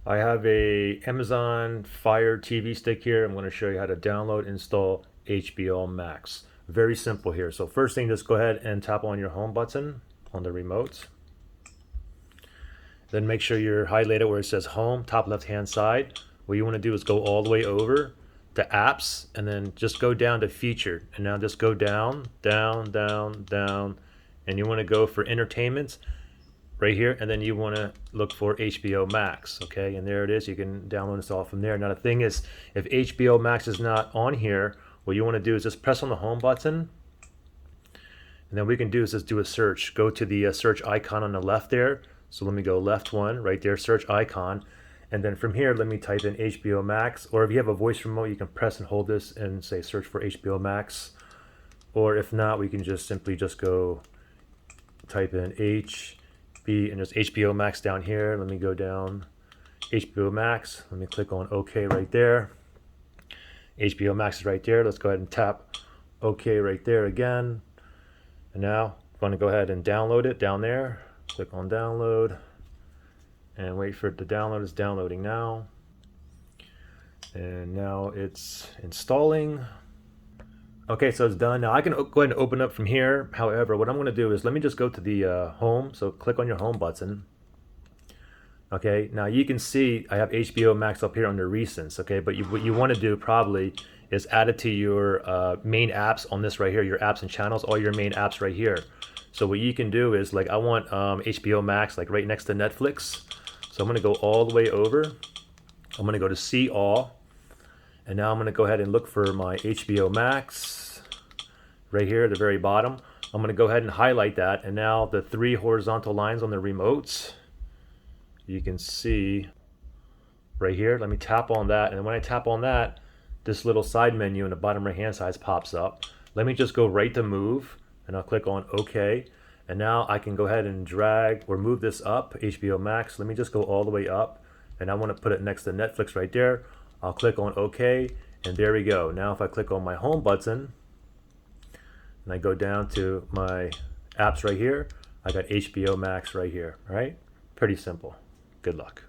I have a Amazon Fire TV stick here. I'm going to show you how to download, install HBO Max. Very simple here. So first thing, just go ahead and tap on your home button on the remote. Then make sure you're highlighted where it says home, top left hand side. What you want to do is go all the way over to apps and then just go down to featured. And now just go down, down, down, down. And you want to go for entertainment right here, and then you want to look for HBO Max, okay? And there it is. You can download this all from there. Now the thing is, if HBO Max is not on here, what you want to do is just press on the home button, and then we can do is just do a search. Go to the search icon on the left there. So let me go left one, right there, search icon. And then from here, let me type in HBO Max. Or if you have a voice remote, you can press and hold this and say search for HBO Max. Or if not, we can just simply just go type in and there's HBO Max down here. Let me go down HBO Max. Let me click on OK right there. HBO Max is right there. Let's go ahead and tap OK right there again. And now I'm going to go ahead and download it down there. Click on download and wait for it to download. It's downloading now. And now it's installing. Okay, so it's done. Now I can go ahead and open up from here. However, what I'm going to do is let me just go to the home. So click on your home button. Okay, now you can see I have HBO Max up here under recents. Okay, but what you want to do probably is add it to your main apps on this right here, your apps and channels, all your main apps right here. So what you can do is, like, I want HBO Max like right next to Netflix. So I'm going to go all the way over. I'm going to go to see all. And now I'm going to go ahead and look for my HBO Max right here at the very bottom. I'm going to go ahead and highlight that. And now the three horizontal lines on the remote, you can see right here. Let me tap on that. And when I tap on that, this little side menu in the bottom right hand side pops up. Let me just go right to move. And I'll click on OK. And now I can go ahead and drag or move this up, HBO Max. Let me just go all the way up. And I want to put it next to Netflix right there. I'll click on OK, and there we go. Now if I click on my home button, and I go down to my apps right here, I got HBO Max right here, all right? Pretty simple. Good luck.